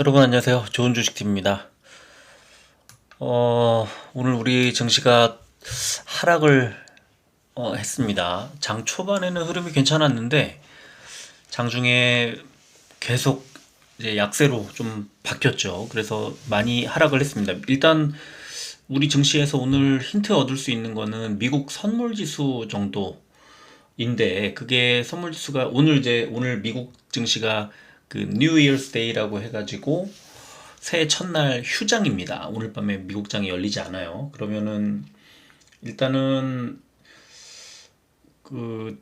여러분 안녕하세요. 좋은 주식팀입니다. 오늘 우리 증시가 하락을 했습니다. 장 초반에는 흐름이 괜찮았는데 장중에 계속 이제 약세로 좀 바뀌었죠. 그래서 많이 하락을 했습니다. 일단 우리 증시에서 오늘 힌트 얻을 수 있는 거는 미국 선물 지수 정도인데, 그게 선물 지수가 오늘 미국 증시가 그 뉴 이어스 데이라고 해가지고 새해 첫날 휴장입니다. 오늘 밤에 미국장이 열리지 않아요. 그러면은 일단은 그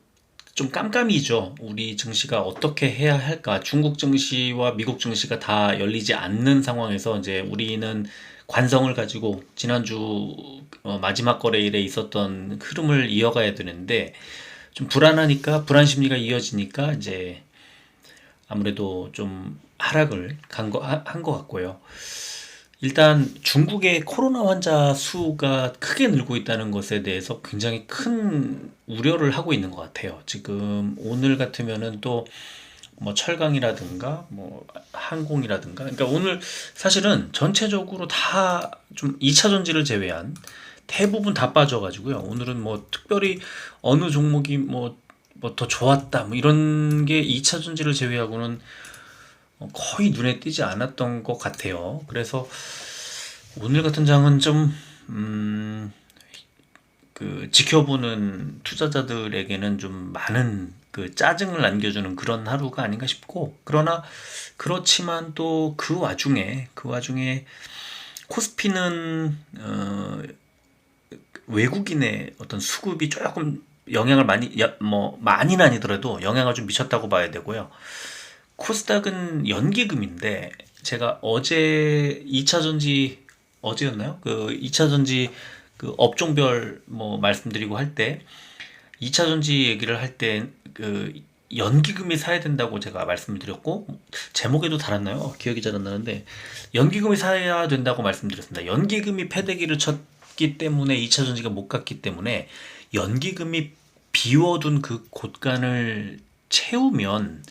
좀 깜깜이죠. 우리 증시가 어떻게 해야 할까? 중국 증시와 미국 증시가 다 열리지 않는 상황에서 이제 우리는 관성을 가지고 지난주 마지막 거래일에 있었던 흐름을 이어가야 되는데, 좀 불안하니까, 불안 심리가 이어지니까 이제 아무래도 좀 하락을 한 것 같고요. 일단 중국의 코로나 환자 수가 크게 늘고 있다는 것에 대해서 굉장히 큰 우려를 하고 있는 것 같아요. 지금 오늘 같으면은 또 뭐 철강이라든가 뭐 항공이라든가, 그러니까 오늘 사실은 전체적으로 다 좀 2차 전지를 제외한 대부분 다 빠져가지고요. 오늘은 뭐 특별히 어느 종목이 뭐 더 좋았다 뭐 이런 게 2차 전지를 제외하고는 거의 눈에 띄지 않았던 것 같아요. 그래서 오늘 같은 장은 좀, 지켜보는 투자자들에게는 좀 많은 그 짜증을 남겨주는 그런 하루가 아닌가 싶고, 그러나 그렇지만 또 그 와중에 코스피는 외국인의 어떤 수급이 조금 영향을 많이는 아니더라도 영향을 좀 미쳤다고 봐야 되고요. 코스닥은 연기금인데, 제가 어제 2차 전지, 어제였나요? 그 2차 전지 그 업종별 뭐 말씀드리고 할 때, 2차 전지 얘기를 할 때 그 연기금이 사야 된다고 제가 말씀을 드렸고, 제목에도 달았나요? 기억이 잘 안 나는데 연기금이 사야 된다고 말씀드렸습니다. 연기금이 패대기를 쳤기 때문에 2차 전지가 못 갔기 때문에, 연기금이 비워둔 그 곳간을 채우면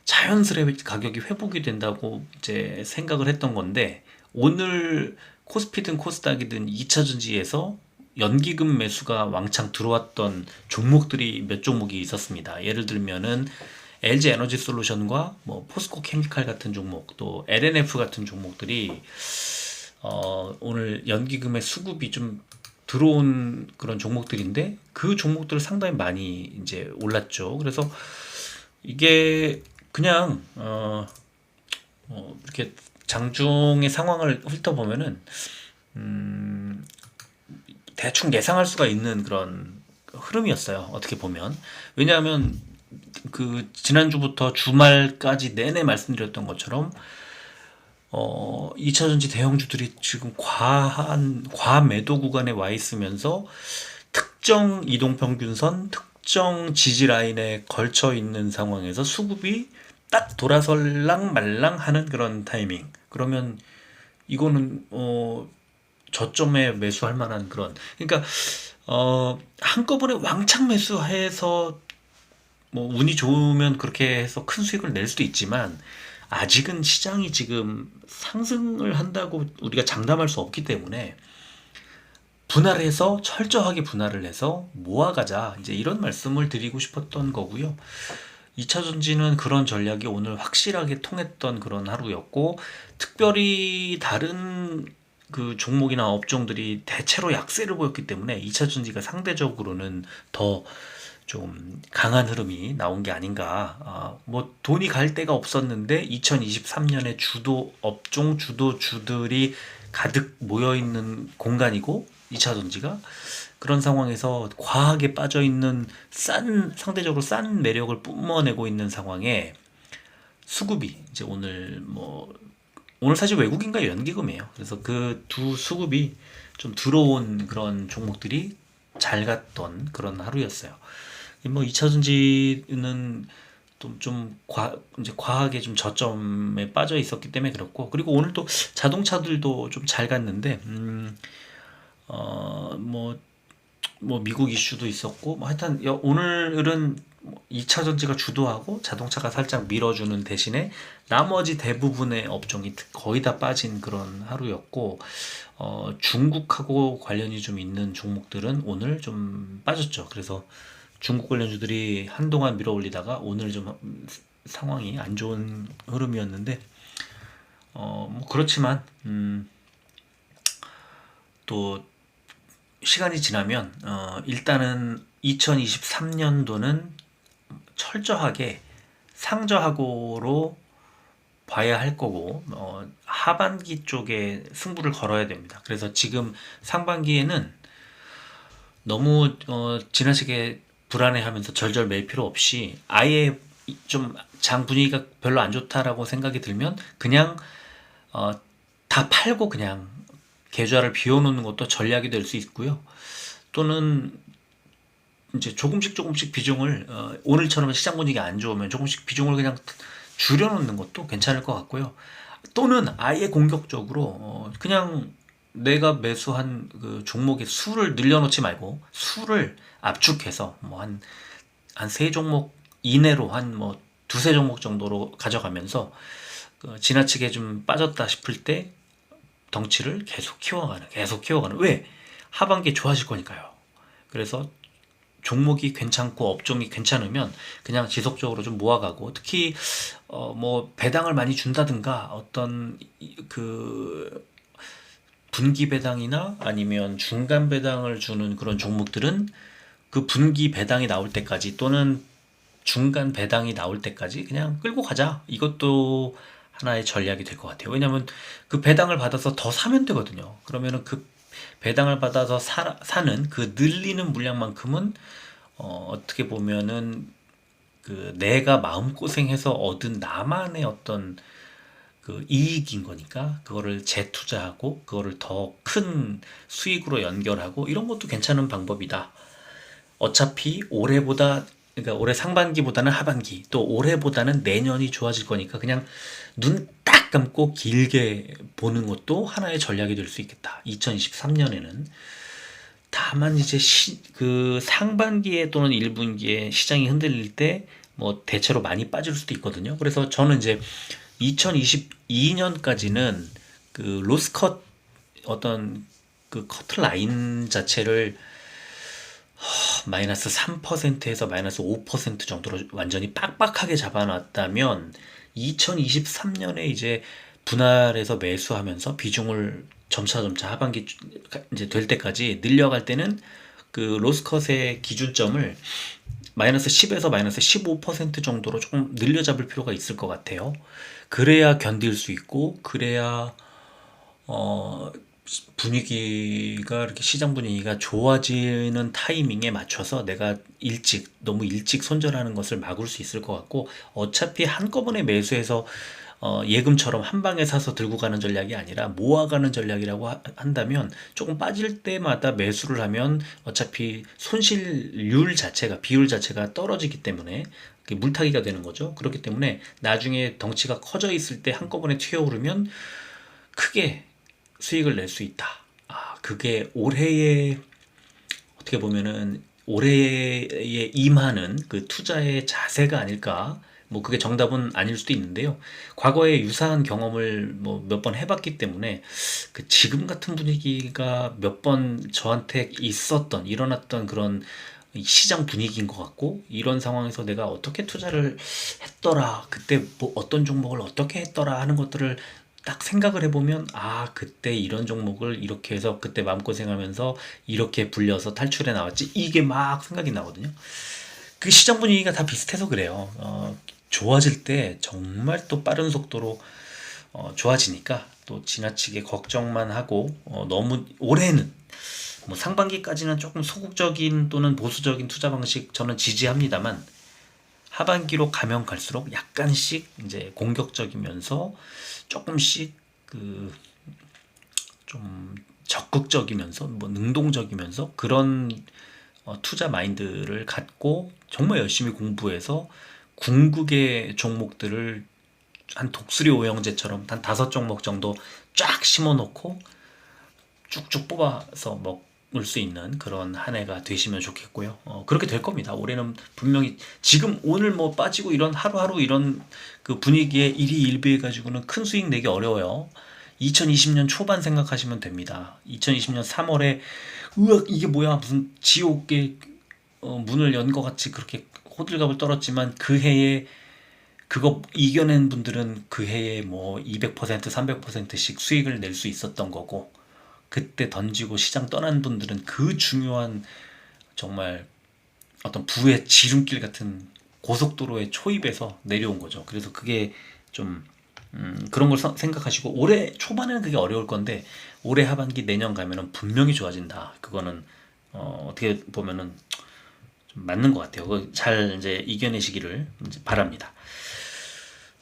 자연스레 가격이 회복이 된다고 이제 생각을 했던 건데, 오늘 코스피든 코스닥이든 2차 전지에서 연기금 매수가 왕창 들어왔던 종목들이 몇 종목이 있었습니다. 예를 들면은 LG 에너지 솔루션과 뭐 포스코 케미칼 같은 종목, 또 LNF 같은 종목들이 오늘 연기금의 수급이 좀 들어온 그런 종목들인데, 그 종목들 상당히 많이 이제 올랐죠. 그래서 이게 그냥 이렇게 장중의 상황을 훑어보면은 대충 예상할 수가 있는 그런 흐름이었어요. 어떻게 보면. 왜냐하면 그 지난주부터 주말까지 내내 말씀드렸던 것처럼 2차전지 대형주들이 지금 과매도 구간에 와 있으면서 특정 이동평균선, 특정 지지 라인에 걸쳐 있는 상황에서 수급이 딱 돌아설랑 말랑 하는 그런 타이밍. 그러면 이거는 저점에 매수할 만한 그런, 그러니까 한꺼번에 왕창 매수해서 뭐 운이 좋으면 그렇게 해서 큰 수익을 낼 수도 있지만, 아직은 시장이 지금 상승을 한다고 우리가 장담할 수 없기 때문에 철저하게 분할을 해서 모아가자, 이제 이런 말씀을 드리고 싶었던 거고요. 2차 전지는 그런 전략이 오늘 확실하게 통했던 그런 하루였고, 특별히 다른 그 종목이나 업종들이 대체로 약세를 보였기 때문에 2차 전지가 상대적으로는 더 좀 강한 흐름이 나온 게 아닌가. 뭐 돈이 갈 데가 없었는데 2023년에 주도주들이 가득 모여 있는 공간이고, 2차 전지가 그런 상황에서 과하게 빠져 있는 상대적으로 싼 매력을 뿜어내고 있는 상황에 수급이 이제 오늘 사실 외국인과 연기금이에요. 그래서 그 두 수급이 좀 들어온 그런 종목들이 잘 갔던 그런 하루였어요. 뭐 2차 전지는 이제 과하게 좀 저점에 빠져 있었기 때문에 그렇고, 그리고 오늘 또 자동차들도 좀 잘 갔는데, 어, 뭐, 뭐 미국 이슈도 있었고, 뭐 하여튼 오늘은 2차 전지가 주도하고 자동차가 살짝 밀어주는 대신에 나머지 대부분의 업종이 거의 다 빠진 그런 하루였고, 중국하고 관련이 좀 있는 종목들은 오늘 좀 빠졌죠. 그래서 중국 관련주들이 한동안 밀어 올리다가 오늘 좀 상황이 안 좋은 흐름이었는데, 뭐 그렇지만 또 시간이 지나면 일단은 2023년도는 철저하게 상저하고로 봐야 할 거고, 하반기 쪽에 승부를 걸어야 됩니다. 그래서 지금 상반기에는 너무 지나치게 불안해하면서 절절 맬 필요 없이, 아예 좀 장 분위기가 별로 안 좋다라고 생각이 들면 그냥 다 팔고 그냥 계좌를 비워놓는 것도 전략이 될 수 있고요. 또는 이제 조금씩 비중을, 오늘처럼 시장 분위기 안 좋으면 조금씩 비중을 그냥 줄여놓는 것도 괜찮을 것 같고요. 또는 아예 공격적으로 그냥 내가 매수한 그 종목의 수를 늘려놓지 말고 수를 압축해서 뭐 한 세 종목 이내로 한 뭐 두세 종목 정도로 가져가면서 지나치게 좀 빠졌다 싶을 때 덩치를 계속 키워가는. 왜? 하반기에 좋아질 거니까요. 그래서 종목이 괜찮고 업종이 괜찮으면 그냥 지속적으로 좀 모아가고, 특히 뭐 배당을 많이 준다든가 어떤 그 분기 배당이나 아니면 중간 배당을 주는 그런 종목들은 그 분기 배당이 나올 때까지 또는 중간 배당이 나올 때까지 그냥 끌고 가자. 이것도 하나의 전략이 될 것 같아요. 왜냐하면 그 배당을 받아서 더 사면 되거든요. 그러면은 그 배당을 받아서 사는 그 늘리는 물량만큼은 어떻게 보면은 그 내가 마음고생해서 얻은 나만의 어떤 그 이익인 거니까, 그거를 재투자하고 그거를 더 큰 수익으로 연결하고 이런 것도 괜찮은 방법이다. 어차피 그러니까 올해 상반기보다는 하반기, 또 올해보다는 내년이 좋아질 거니까 그냥 눈 딱 감고 길게 보는 것도 하나의 전략이 될 수 있겠다. 2023년에는. 다만 이제 그 상반기에 또는 1분기에 시장이 흔들릴 때 뭐 대체로 많이 빠질 수도 있거든요. 그래서 저는 이제 2022년까지는 그 로스컷 어떤 그 커트라인 자체를 마이너스 3%에서 마이너스 5% 정도로 완전히 빡빡하게 잡아놨다면, 2023년에 이제 분할해서 매수하면서 비중을 점차 하반기 이제 될 때까지 늘려갈 때는 그 로스컷의 기준점을 마이너스 10에서 마이너스 15% 정도로 조금 늘려잡을 필요가 있을 것 같아요. 그래야 견딜 수 있고, 그래야 분위기가 이렇게 시장 분위기가 좋아지는 타이밍에 맞춰서 내가 너무 일찍 손절하는 것을 막을 수 있을 것 같고, 어차피 한꺼번에 매수해서 예금처럼 한 방에 사서 들고 가는 전략이 아니라 모아가는 전략이라고 한다면, 조금 빠질 때마다 매수를 하면 어차피 비율 자체가 떨어지기 때문에 물타기가 되는 거죠. 그렇기 때문에 나중에 덩치가 커져 있을 때 한꺼번에 튀어오르면 크게 수익을 낼 수 있다. 그게 어떻게 보면은 올해에 임하는 그 투자의 자세가 아닐까. 뭐 그게 정답은 아닐 수도 있는데요. 과거에 유사한 경험을 뭐 몇 번 해봤기 때문에 그 지금 같은 분위기가 몇 번 저한테 일어났던 그런 시장 분위기인 것 같고, 이런 상황에서 내가 어떻게 투자를 했더라, 그때 뭐 어떤 종목을 어떻게 했더라 하는 것들을 딱 생각을 해보면, 그때 이런 종목을 이렇게 해서 그때 마음고생하면서 이렇게 불려서 탈출해 나왔지, 이게 막 생각이 나거든요. 그 시장 분위기가 다 비슷해서 그래요. 좋아질 때 정말 또 빠른 속도로 좋아지니까 또 지나치게 걱정만 하고, 너무 올해는 뭐 상반기까지는 조금 소극적인 또는 보수적인 투자 방식 저는 지지합니다만, 하반기로 가면 갈수록 약간씩 이제 공격적이면서 조금씩 그 좀 적극적이면서 뭐 능동적이면서 그런 투자 마인드를 갖고 정말 열심히 공부해서 궁극의 종목들을 한 독수리 오형제처럼 한 5종목 정도 쫙 심어 놓고 쭉쭉 뽑아서 수 있는 그런 한 해가 되시면 좋겠고요. 그렇게 될 겁니다. 올해는 분명히 지금 오늘 뭐 빠지고 이런 하루하루 이런 그 분위기에 일희일비해 가지고는 큰 수익 내기 어려워요. 2020년 초반 생각하시면 됩니다. 2020년 3월에 으악 이게 뭐야 무슨 지옥의 문을 연 것 같이 그렇게 호들갑을 떨었지만 그 해에 그거 이겨낸 분들은 그 해에 뭐 200%, 300%씩 수익을 낼 수 있었던 거고, 그때 던지고 시장 떠난 분들은 그 중요한 정말 어떤 부의 지름길 같은 고속도로의 초입에서 내려온 거죠. 그래서 그게 좀 그런 걸 생각하시고 올해 초반에는 그게 어려울 건데 올해 하반기 내년 가면은 분명히 좋아진다. 그거는 어떻게 보면은 좀 맞는 것 같아요. 그거 잘 이제 이겨내시기를 이제 바랍니다.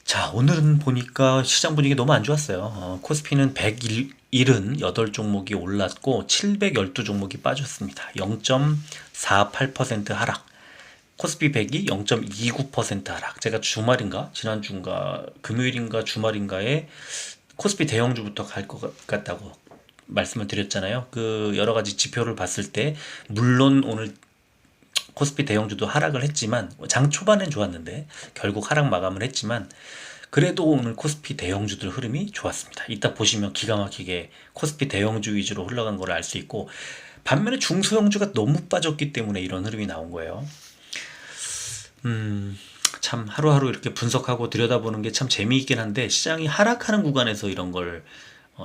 자, 오늘은 보니까 시장 분위기 너무 안 좋았어요. 코스피는 178종목이 올랐고 712종목이 빠졌습니다. 0.48% 하락. 코스피 100이 0.29% 하락. 제가 주말인가? 지난주인가? 금요일인가? 주말인가에 코스피 대형주부터 갈 것 같다고 말씀을 드렸잖아요. 그 여러 가지 지표를 봤을 때 물론 오늘 코스피 대형주도 하락을 했지만 장 초반엔 좋았는데 결국 하락 마감을 했지만 그래도 오늘 코스피 대형주들 흐름이 좋았습니다. 이따 보시면 기가 막히게 코스피 대형주 위주로 흘러간 걸 알 수 있고, 반면에 중소형주가 너무 빠졌기 때문에 이런 흐름이 나온 거예요. 참 하루하루 이렇게 분석하고 들여다보는 게 참 재미있긴 한데 시장이 하락하는 구간에서 이런 걸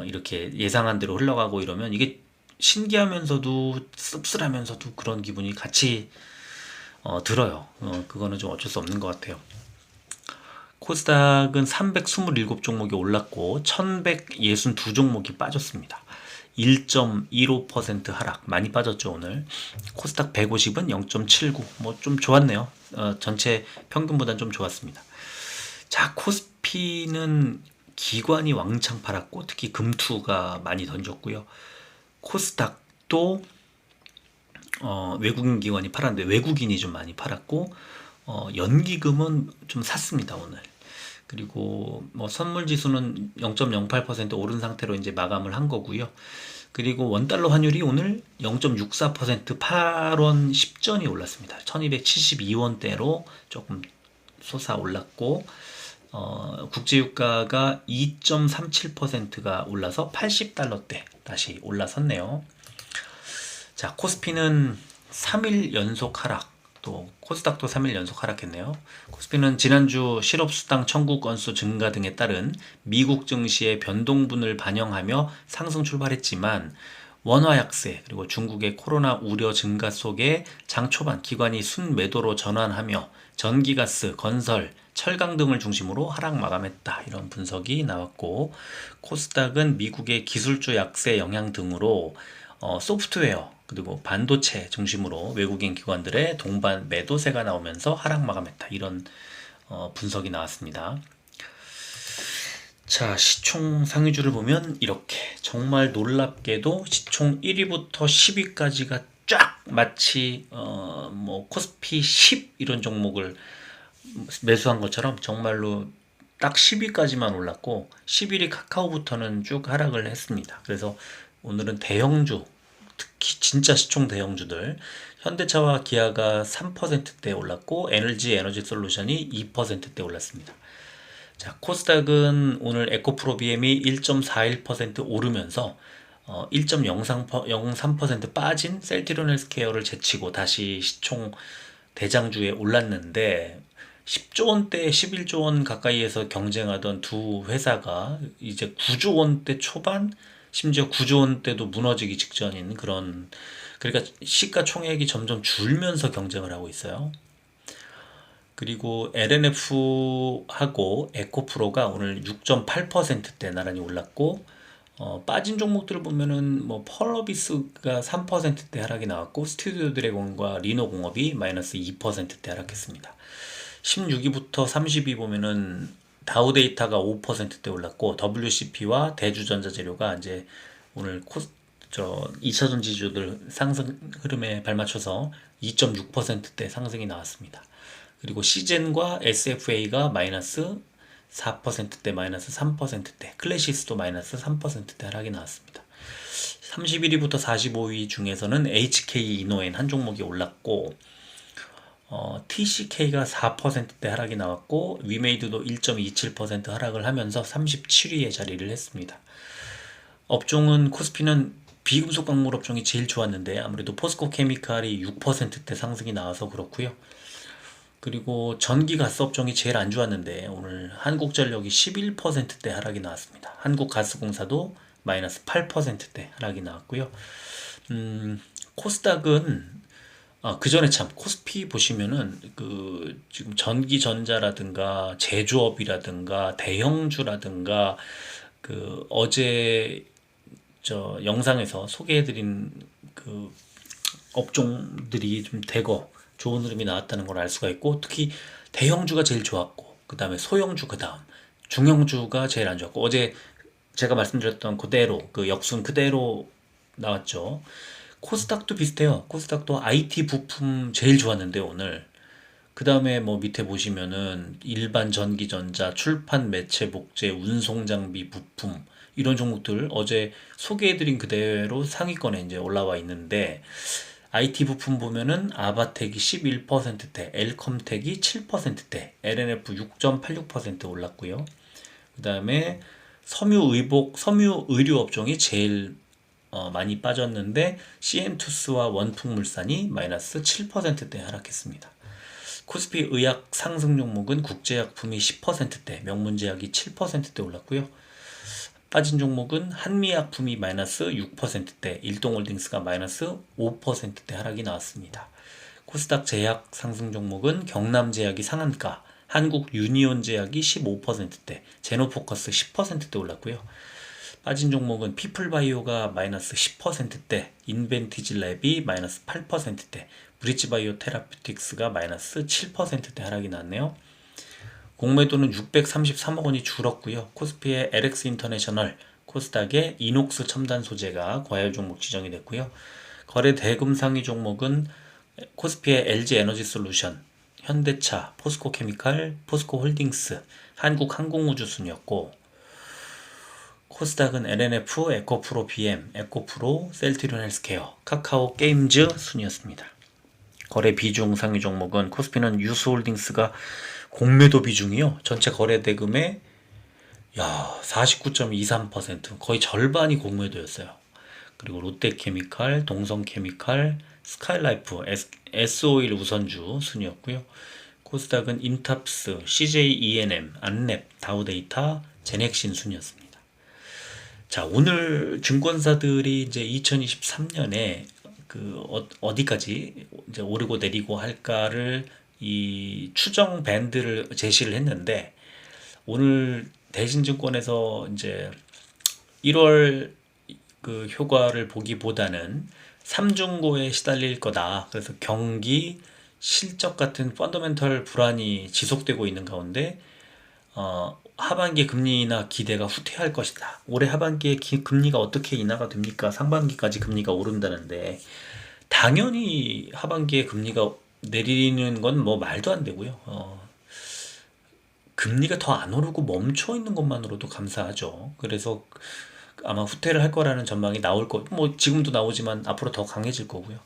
이렇게 예상한 대로 흘러가고 이러면 이게 신기하면서도 씁쓸하면서도 그런 기분이 같이 들어요. 그거는 좀 어쩔 수 없는 것 같아요. 코스닥은 327종목이 올랐고 1162종목이 빠졌습니다. 1.15% 하락, 많이 빠졌죠 오늘. 코스닥 150은 0.79, 뭐 좀 좋았네요. 전체 평균보다는 좀 좋았습니다. 자, 코스피는 기관이 왕창 팔았고 특히 금투가 많이 던졌고요. 코스닥도 외국인 기관이 팔았는데 외국인이 좀 많이 팔았고 연기금은 좀 샀습니다 오늘. 그리고 뭐 선물 지수는 0.08% 오른 상태로 이제 마감을 한 거고요. 그리고 원달러 환율이 오늘 0.64% 8원 10전이 올랐습니다. 1272원대로 조금 솟아 올랐고 국제유가가 2.37%가 올라서 80달러대 다시 올라섰네요. 자, 코스피는 3일 연속 하락, 또 코스닥도 3일 연속 하락했네요. 코스피는 지난주 실업수당 청구 건수 증가 등에 따른 미국 증시의 변동분을 반영하며 상승 출발했지만 원화 약세 그리고 중국의 코로나 우려 증가 속에 장 초반 기관이 순매도로 전환하며 전기가스, 건설, 철강 등을 중심으로 하락 마감했다. 이런 분석이 나왔고, 코스닥은 미국의 기술주 약세 영향 등으로 소프트웨어 그리고 반도체 중심으로 외국인 기관들의 동반 매도세가 나오면서 하락 마감했다. 이런 분석이 나왔습니다. 자, 시총 상위주를 보면 이렇게 정말 놀랍게도 시총 1위부터 10위까지가 쫙 마치 뭐 코스피 10 이런 종목을 매수한 것처럼 정말로 딱 10위까지만 올랐고 11위 카카오부터는 쭉 하락을 했습니다. 그래서 오늘은 대형주, 특히 진짜 시총 대형주들 현대차와 기아가 3%대 올랐고 에너지솔루션이 2%대 올랐습니다. 자, 코스닥은 오늘 에코프로 BM이 1.41% 오르면서 1.03% 빠진 셀트리온 헬스케어를 제치고 다시 시총 대장주에 올랐는데 10조 원대 11조 원 가까이에서 경쟁하던 두 회사가 이제 9조 원대 초반, 심지어 9조 원대도 무너지기 직전인 그런, 그러니까 시가총액이 점점 줄면서 경쟁을 하고 있어요. 그리고 LNF하고 에코프로가 오늘 6.8%대 나란히 올랐고, 빠진 종목들을 보면은 뭐 펄어비스가 3%대 하락이 나왔고 스튜디오 드래곤과 리노공업이 마이너스 2%대 하락했습니다. 16위부터 30위 보면은 다우데이터가 5%대 올랐고 WCP와 대주전자재료가 이제 오늘 2차전 지주들 상승 흐름에 발맞춰서 2.6%대 상승이 나왔습니다. 그리고 시젠과 SFA가 마이너스 4%대 마이너스 3%대 클래시스도 마이너스 3%대 하락이 나왔습니다. 31위부터 45위 중에서는 HK 이노엔 한 종목이 올랐고, TCK가 4%대 하락이 나왔고, 위메이드도 1.27% 하락을 하면서 37위에 자리를 했습니다. 업종은 코스피는 비금속 광물 업종이 제일 좋았는데 아무래도 포스코 케미칼이 6%대 상승이 나와서 그렇고요. 그리고 전기 가스 업종이 제일 안 좋았는데 오늘 한국전력이 11%대 하락이 나왔습니다. 한국가스공사도 마이너스 8%대 하락이 나왔고요. 코스닥은 그 전에 참 코스피 보시면은 그 지금 전기전자라든가 제조업이라든가 대형주라든가 그 어제 저 영상에서 소개해드린 그 업종들이 좀 대거 좋은 흐름이 나왔다는 걸 알 수가 있고, 특히 대형주가 제일 좋았고, 그 다음에 소형주, 그 다음 중형주가 제일 안 좋았고, 어제 제가 말씀드렸던 그대로 그 역순 그대로 나왔죠. 코스닥도 비슷해요. 코스닥도 IT 부품 제일 좋았는데 오늘, 그 다음에 뭐 밑에 보시면은 일반 전기전자, 출판 매체 목재, 운송장비 부품 이런 종목들 어제 소개해드린 그대로 상위권에 이제 올라와 있는데, IT 부품 보면은 아바텍이 11%대, 엘컴텍이 7%대, LNF 6.86% 올랐고요. 그 다음에 섬유 의류 업종이 제일 많이 빠졌는데, CN투스와 원풍물산이 마이너스 7%대 하락했습니다. 코스피 의약 상승 종목은 국제약품이 10%대, 명문제약이 7%대 올랐고요. 빠진 종목은 한미약품이 마이너스 6%대, 일동홀딩스가 마이너스 5%대 하락이 나왔습니다. 코스닥 제약 상승 종목은 경남제약이 상한가, 한국유니온제약이 15%대, 제노포커스 10%대 올랐고요. 빠진 종목은 피플바이오가 마이너스 10%대, 인벤티지랩이 마이너스 8%대, 브릿지바이오 테라퓨틱스가 마이너스 7%대 하락이 났네요. 공매도는 633억 원이 줄었고요. 코스피의 LX 인터내셔널, 코스닥의 이녹스 첨단 소재가 과열 종목 지정이 됐고요. 거래 대금 상위 종목은 코스피의 LG 에너지 솔루션, 현대차, 포스코 케미칼, 포스코 홀딩스, 한국항공우주 순이었고, 코스닥은 LNF, 에코프로 BM, 에코프로, 셀트리온 헬스케어, 카카오 게임즈 순이었습니다. 거래 비중 상위 종목은 코스피는 유스홀딩스가 공매도 비중이요, 전체 거래 대금의 49.23%, 거의 절반이 공매도였어요. 그리고 롯데케미칼, 동성케미칼, 스카이라이프, S오일 우선주 순이었고요. 코스닥은 인탑스, CJ ENM, 안랩, 다우데이터, 제넥신 순이었습니다. 자, 오늘 증권사들이 이제 2023년에 그 어디까지 이제 오르고 내리고 할까를 이 추정 밴드를 제시를 했는데, 오늘 대신증권에서 이제 1월 그 효과를 보기보다는 삼중고에 시달릴 거다. 그래서 경기, 실적 같은 펀더멘털 불안이 지속되고 있는 가운데 하반기 금리 인하 기대가 후퇴할 것이다. 올해 하반기에 금리가 어떻게 인하가 됩니까? 상반기까지 금리가 오른다는데, 당연히 하반기에 금리가 내리는 건 뭐 말도 안 되고요. 금리가 더 안 오르고 멈춰 있는 것만으로도 감사하죠. 그래서 아마 후퇴를 할 거라는 전망이 나올 거, 뭐 지금도 나오지만 앞으로 더 강해질 거고요.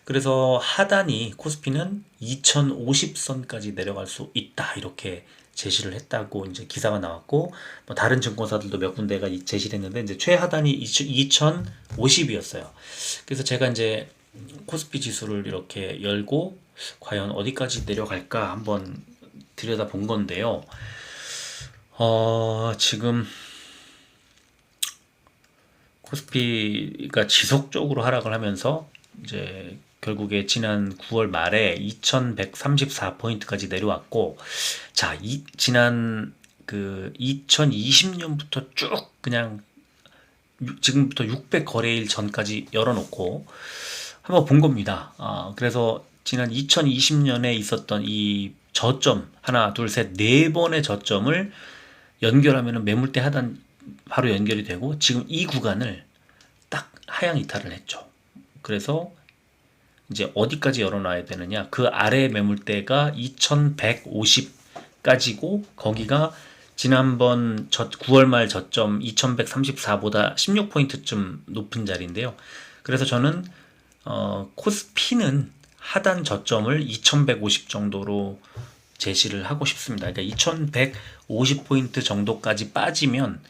그래서 하단이 코스피는 2050선까지 내려갈 수 있다, 이렇게 제시를 했다고 이제 기사가 나왔고, 뭐 다른 증권사들도 몇 군데가 제시를 했는데 이제 최하단이 2050이었어요. 그래서 제가 이제 코스피 지수를 이렇게 열고 과연 어디까지 내려갈까 한번 들여다 본 건데요. 지금 코스피가 지속적으로 하락을 하면서 이제 결국에 지난 9월 말에 2134포인트까지 내려왔고, 자, 지난 그 2020년부터 쭉 그냥 지금부터 600 거래일 전까지 열어놓고 한번 본 겁니다. 그래서 지난 2020년에 있었던 이 저점, 하나, 둘, 셋, 네 번의 저점을 연결하면 매물대 하단 바로 연결이 되고, 지금 이 구간을 딱 하향 이탈을 했죠. 그래서 이제 어디까지 열어놔야 되느냐, 그 아래 매물대가 2150까지고 거기가 지난번 9월 말 저점 2134보다 16포인트쯤 높은 자리인데요. 그래서 저는 코스피는 하단 저점을 2150 정도로 제시를 하고 싶습니다. 그러니까 2150포인트 정도까지 빠지면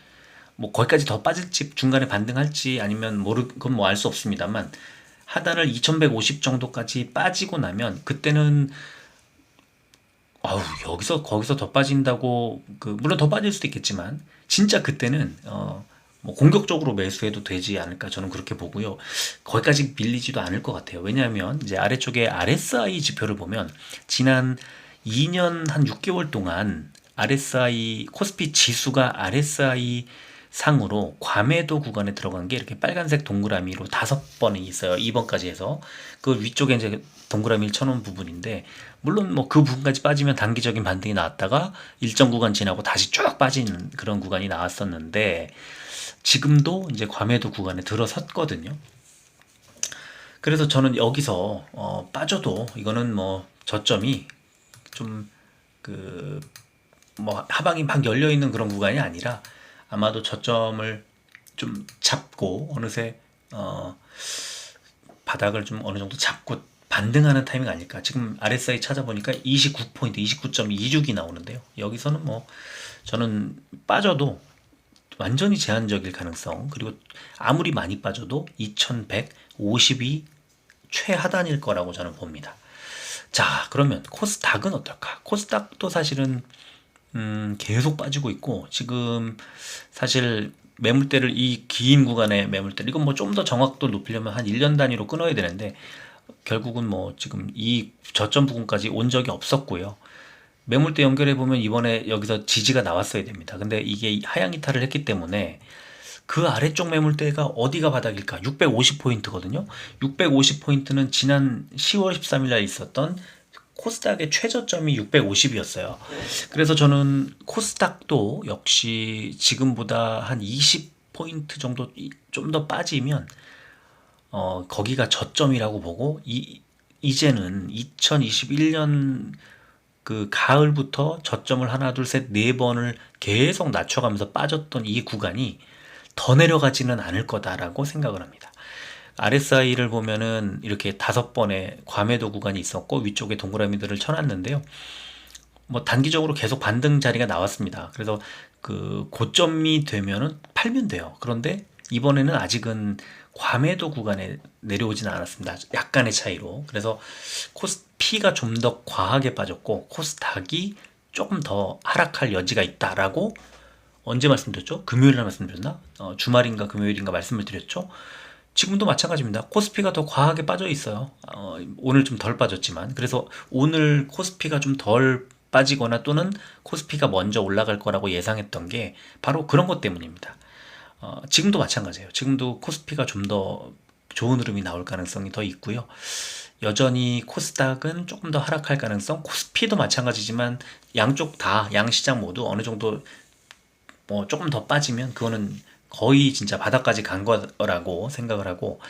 뭐 거기까지 더 빠질지 중간에 반등할지 아니면 그건 뭐 알 수 없습니다만, 하단을 2150 정도까지 빠지고 나면 그때는 아우 여기서 거기서 더 빠진다고, 물론 더 빠질 수도 있겠지만 진짜 그때는 뭐 공격적으로 매수해도 되지 않을까, 저는 그렇게 보고요. 거기까지 밀리지도 않을 것 같아요. 왜냐하면 이제 아래쪽에 RSI 지표를 보면 지난 2년 한 6개월 동안 RSI 코스피 지수가 RSI 상으로 과매도 구간에 들어간 게 이렇게 빨간색 동그라미로 5번이 있어요. 2번까지 해서 그 위쪽에 이제 동그라미를 쳐놓은 부분인데, 물론 뭐 그 부분까지 빠지면 단기적인 반등이 나왔다가 일정 구간 지나고 다시 쭉 빠지는 그런 구간이 나왔었는데, 지금도 이제 과매도 구간에 들어섰거든요. 그래서 저는 여기서 빠져도 이거는 뭐 저점이 좀 뭐 하방이 막 열려 있는 그런 구간이 아니라 아마도 저점을 좀 잡고 어느새 바닥을 좀 어느 정도 잡고 반등하는 타이밍 아닐까. 지금 RSI 찾아보니까 29포인트, 29.26이 나오는데요. 여기서는 뭐 저는 빠져도 완전히 제한적일 가능성, 그리고 아무리 많이 빠져도 2150이 최하단일 거라고 저는 봅니다. 자, 그러면 코스닥은 어떨까? 코스닥도 사실은 계속 빠지고 있고, 지금 사실 매물대를, 이 긴 구간의 매물대를, 이건 뭐 좀 더 정확도를 높이려면 한 1년 단위로 끊어야 되는데 결국은 뭐 지금 이 저점 부근까지 온 적이 없었고요. 매물대 연결해 보면 이번에 여기서 지지가 나왔어야 됩니다. 근데 이게 하향 이탈을 했기 때문에 그 아래쪽 매물대가 어디가 바닥일까? 650포인트거든요. 650포인트는 지난 10월 13일 날 있었던 코스닥의 최저점이 650이었어요. 그래서 저는 코스닥도 역시 지금보다 한 20포인트 정도 좀 더 빠지면 거기가 저점이라고 보고, 이제는 2021년 그 가을부터 저점을 하나 둘 셋 네 번을 계속 낮춰가면서 빠졌던 이 구간이 더 내려가지는 않을 거다라고 생각을 합니다. RSI를 보면은 이렇게 5번의 과매도 구간이 있었고 위쪽에 동그라미들을 쳐놨는데요. 뭐 단기적으로 계속 반등 자리가 나왔습니다. 그래서 그 고점이 되면은 팔면 돼요. 그런데 이번에는 아직은 과매도 구간에 내려오지는 않았습니다. 약간의 차이로. 그래서 코스피가 좀 더 과하게 빠졌고 코스닥이 조금 더 하락할 여지가 있다라고 언제 말씀드렸죠? 금요일에 말씀드렸나? 주말인가 금요일인가 말씀을 드렸죠? 지금도 마찬가지입니다. 코스피가 더 과하게 빠져 있어요. 오늘 좀 덜 빠졌지만. 그래서 오늘 코스피가 좀 덜 빠지거나 또는 코스피가 먼저 올라갈 거라고 예상했던 게 바로 그런 것 때문입니다. 지금도 마찬가지예요. 지금도 코스피가 좀 더 좋은 흐름이 나올 가능성이 더 있고요. 여전히 코스닥은 조금 더 하락할 가능성, 코스피도 마찬가지지만 양쪽 다, 양시장 모두 어느 정도 뭐 조금 더 빠지면 그거는 거의 진짜 바닥까지 간 거라고 생각을 하고,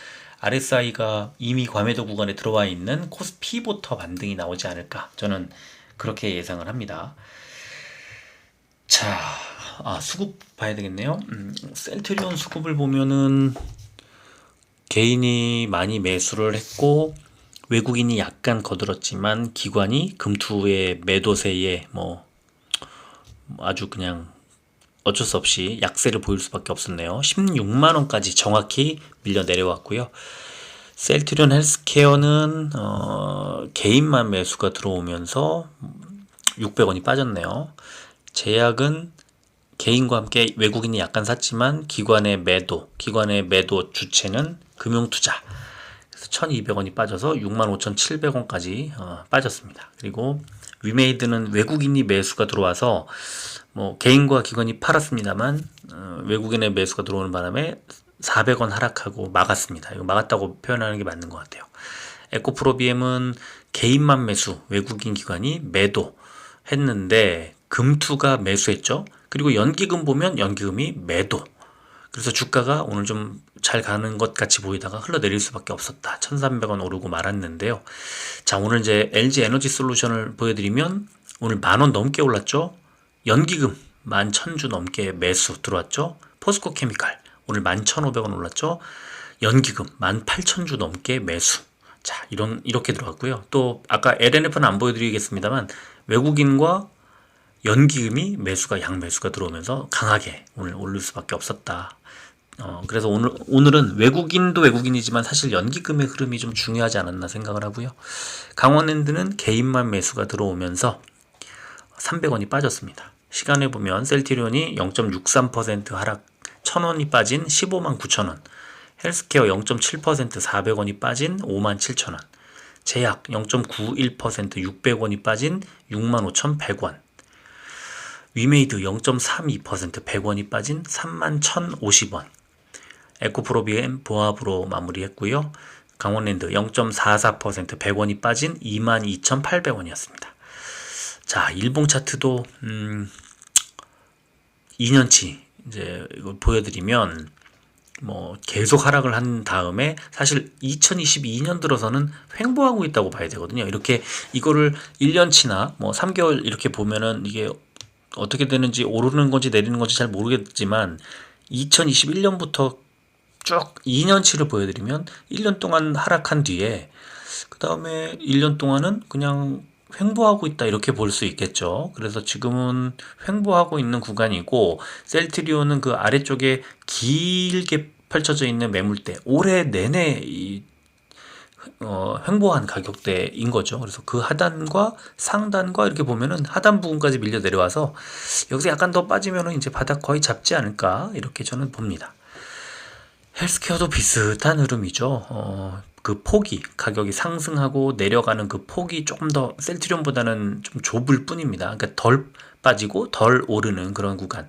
RSI가 이미 과매도 구간에 들어와 있는 코스피부터 반등이 나오지 않을까, 저는 그렇게 예상을 합니다. 자, 수급 봐야 되겠네요. 셀트리온 수급을 보면은 개인이 많이 매수를 했고 외국인이 약간 거들었지만 기관이 금투의 매도세에 뭐 아주 그냥 어쩔 수 없이 약세를 보일 수밖에 없었네요. 16만원까지 정확히 밀려 내려왔고요. 셀트리온 헬스케어는 개인만 매수가 들어오면서 600원이 빠졌네요. 제약은 개인과 함께 외국인이 약간 샀지만 기관의 매도 주체는 금융투자. 그래서 1200원이 빠져서 65,700원까지 빠졌습니다. 그리고 위메이드는 외국인이 매수가 들어와서 뭐 개인과 기관이 팔았습니다만 외국인의 매수가 들어오는 바람에 400원 하락하고 막았습니다. 이거 막았다고 표현하는 게 맞는 것 같아요. 에코프로비엠은 개인만 매수, 외국인 기관이 매도 했는데 금투가 매수했죠. 그리고 연기금 보면 연기금이 매도. 그래서 주가가 오늘 좀 잘 가는 것 같이 보이다가 흘러내릴 수밖에 없었다. 1300원 오르고 말았는데요. 자, 오늘 이제 LG 에너지 솔루션을 보여드리면 오늘 10,000원 넘게 올랐죠. 연기금 11,000주 넘게 매수 들어왔죠. 포스코 케미칼 오늘 11,500원 올랐죠. 연기금 18,000주 넘게 매수. 자, 이렇게 들어갔고요. 또 아까 LNF는 안 보여드리겠습니다만 외국인과 연기금이 매수가 양매수가 들어오면서 강하게 오늘 오를 수밖에 없었다. 그래서 오늘은 외국인도 외국인이지만 사실 연기금의 흐름이 좀 중요하지 않았나 생각을 하고요. 강원랜드는 개인만 매수가 들어오면서 300원이 빠졌습니다. 시간에 보면 셀트리온이 0.63% 하락 1,000원이 빠진 15만 9천원, 헬스케어 0.7% 400원이 빠진 5만 7천원, 제약 0.91% 600원이 빠진 6만 5,100원, 위메이드 0.32% 100원이 빠진 3만 1,050원, 에코프로비엠 보합으로 마무리했고요. 강원랜드 0.44% 100원이 빠진 22,800원이었습니다. 자, 일봉 차트도 2년치 이제 이걸 보여드리면 뭐 계속 하락을 한 다음에 사실 2022년 들어서는 횡보하고 있다고 봐야 되거든요. 이렇게 이거를 1년치나 뭐 3개월 이렇게 보면은 이게 어떻게 되는지 오르는 건지 내리는 건지 잘 모르겠지만 2021년부터 쭉 2년치를 보여드리면 1년 동안 하락한 뒤에 그 다음에 1년 동안은 그냥 횡보하고 있다 이렇게 볼 수 있겠죠. 그래서 지금은 횡보하고 있는 구간이고 셀트리온은 그 아래쪽에 길게 펼쳐져 있는 매물대 올해 내내 횡보한 가격대인 거죠. 그래서 그 하단과 상단과 이렇게 보면은 하단 부분까지 밀려 내려와서 여기서 약간 더 빠지면은 이제 바닥 거의 잡지 않을까 이렇게 저는 봅니다. 헬스케어도 비슷한 흐름이죠. 그 폭이 가격이 상승하고 내려가는 그 폭이 조금 더 셀트리온보다는 좀 좁을 뿐입니다. 그러니까 덜 빠지고 덜 오르는 그런 구간.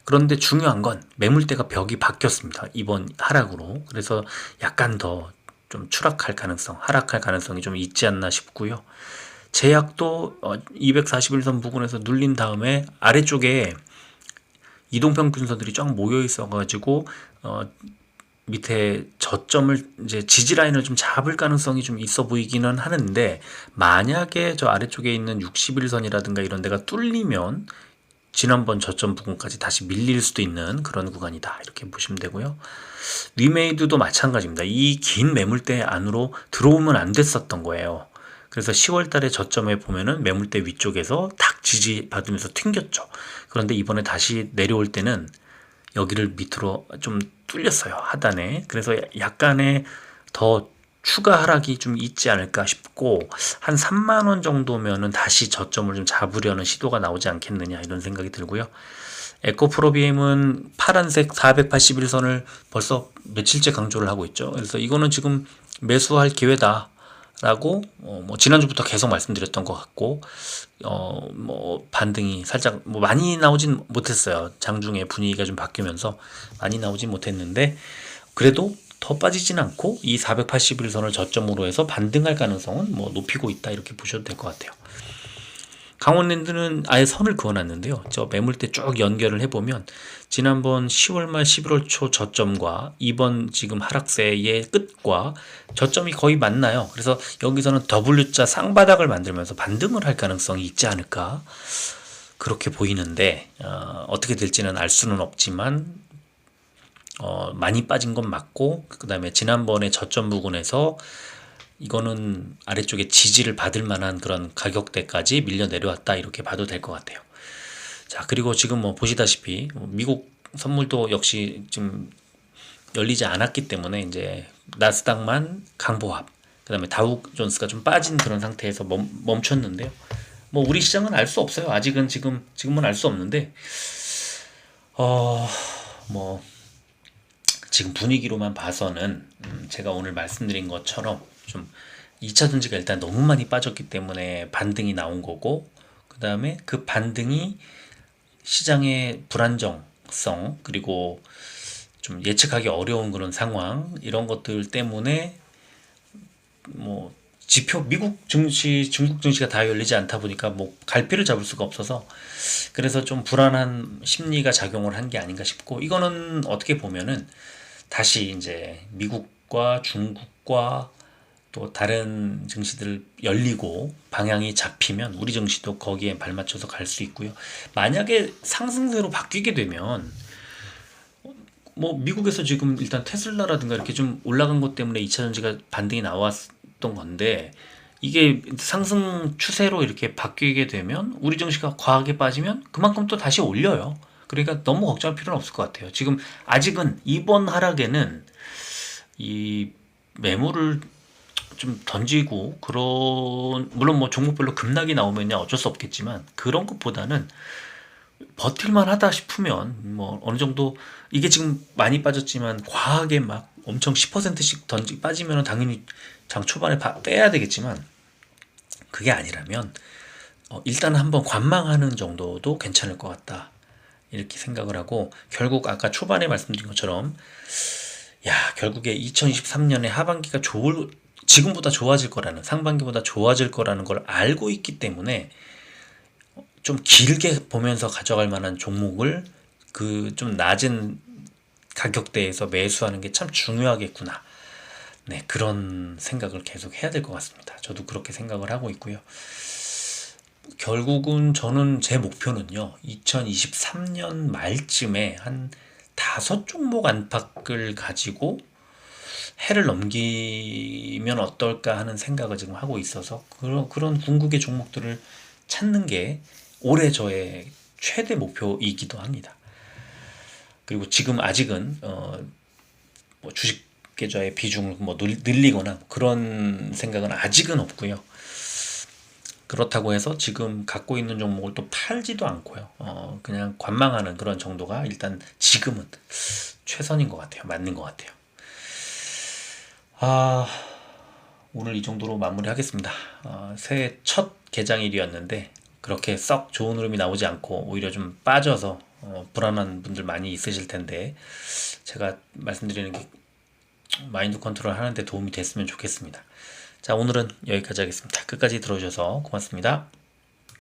그런데 중요한 건 매물대가 벽이 바뀌었습니다. 이번 하락으로. 그래서 약간 더 좀 추락할 가능성, 하락할 가능성이 좀 있지 않나 싶고요. 제약도 241선 부근에서 눌린 다음에 아래쪽에 이동평균선들이 쫙 모여 있어 가지고 밑에 저점을 이제 지지 라인을 좀 잡을 가능성이 좀 있어 보이기는 하는데 만약에 저 아래쪽에 있는 61선이라든가 이런 데가 뚫리면 지난번 저점 부근까지 다시 밀릴 수도 있는 그런 구간이다 이렇게 보시면 되고요. 위메이드도 마찬가지입니다. 이 긴 매물대 안으로 들어오면 안 됐었던 거예요. 그래서 10월 달에 저점에 보면은 매물대 위쪽에서 탁 지지받으면서 튕겼죠. 그런데 이번에 다시 내려올 때는 여기를 밑으로 좀 뚫렸어요. 하단에. 그래서 약간의 더 추가 하락이 좀 있지 않을까 싶고 한 3만원 정도면은 다시 저점을 좀 잡으려는 시도가 나오지 않겠느냐 이런 생각이 들고요. 에코프로비엠은 파란색 481선을 벌써 며칠째 강조를 하고 있죠. 그래서 이거는 지금 매수할 기회다 라고 뭐 지난주부터 계속 말씀드렸던 것 같고 뭐 반등이 살짝 뭐 많이 나오진 못했어요. 장중에 분위기가 좀 바뀌면서 많이 나오진 못했는데 그래도 더 빠지진 않고 이 481선을 저점으로 해서 반등할 가능성은 뭐 높이고 있다 이렇게 보셔도 될 것 같아요. 강원랜드는 아예 선을 그어놨는데요. 저 매물대 쭉 연결을 해보면 지난번 10월 말 11월 초 저점과 이번 지금 하락세의 끝과 저점이 거의 맞나요. 그래서 여기서는 W자 쌍바닥을 만들면서 반등을 할 가능성이 있지 않을까 그렇게 보이는데 어떻게 될지는 알 수는 없지만 많이 빠진 건 맞고 그 다음에 지난번에 저점 부근에서 이거는 아래쪽에 지지를 받을 만한 그런 가격대까지 밀려 내려왔다 이렇게 봐도 될 것 같아요. 자, 그리고 지금 뭐 보시다시피 미국 선물도 역시 지금 열리지 않았기 때문에 이제 나스닥만 강보합, 그 다음에 다우존스가 좀 빠진 그런 상태에서 멈췄는데요. 뭐 우리 시장은 알 수 없어요. 아직은 지금은 알 수 없는데 뭐 지금 분위기로만 봐서는 제가 오늘 말씀드린 것처럼 좀 2차 전지가 일단 너무 많이 빠졌기 때문에 반등이 나온 거고 그 다음에 그 반등이 시장의 불안정성 그리고 좀 예측하기 어려운 그런 상황 이런 것들 때문에 뭐 지표 미국 증시 중국 증시가 다 열리지 않다 보니까 뭐 갈피를 잡을 수가 없어서 그래서 좀 불안한 심리가 작용을 한 게 아닌가 싶고 이거는 어떻게 보면은 다시 이제 미국과 중국과 또 다른 증시들 열리고 방향이 잡히면 우리 증시도 거기에 발맞춰서 갈 수 있고요. 만약에 상승세로 바뀌게 되면 뭐 미국에서 지금 일단 테슬라라든가 이렇게 좀 올라간 것 때문에 2차 전지가 반등이 나왔던 건데, 이게 상승 추세로 이렇게 바뀌게 되면 우리 증시가 과하게 빠지면 그만큼 또 다시 올려요. 그러니까 너무 걱정할 필요는 없을 것 같아요. 지금 아직은 이번 하락에는 이 매물을 좀 던지고, 그런 물론 뭐 종목별로 급락이 나오면야 어쩔 수 없겠지만, 그런 것보다는 버틸만 하다 싶으면 뭐 어느 정도, 이게 지금 많이 빠졌지만 과하게 막 엄청 10%씩 던지 빠지면 당연히 장 초반에 빼야 되겠지만, 그게 아니라면 일단 한번 관망하는 정도도 괜찮을 것 같다, 이렇게 생각을 하고, 결국 아까 초반에 말씀드린 것처럼 결국에 2023년에 하반기가 지금보다 좋아질 거라는, 상반기보다 좋아질 거라는 걸 알고 있기 때문에 좀 길게 보면서 가져갈 만한 종목을 그 좀 낮은 가격대에서 매수하는 게 참 중요하겠구나. 네, 그런 생각을 계속 해야 될 것 같습니다. 저도 그렇게 생각을 하고 있고요. 결국은 저는 제 목표는요, 2023년 말쯤에 한 5종목 안팎을 가지고 해를 넘기면 어떨까 하는 생각을 지금 하고 있어서, 그런 궁극의 종목들을 찾는 게 올해 저의 최대 목표이기도 합니다. 그리고 지금 아직은 뭐 주식 계좌의 비중을 뭐 늘리거나 그런 생각은 아직은 없고요. 그렇다고 해서 지금 갖고 있는 종목을 또 팔지도 않고요. 그냥 관망하는 그런 정도가 일단 지금은 최선인 것 같아요. 맞는 것 같아요. 오늘 이 정도로 마무리하겠습니다. 새해 첫 개장일이었는데 그렇게 썩 좋은 흐름이 나오지 않고 오히려 좀 빠져서 불안한 분들 많이 있으실 텐데, 제가 말씀드리는 게 마인드 컨트롤 하는데 도움이 됐으면 좋겠습니다. 자, 오늘은 여기까지 하겠습니다. 끝까지 들어주셔서 고맙습니다.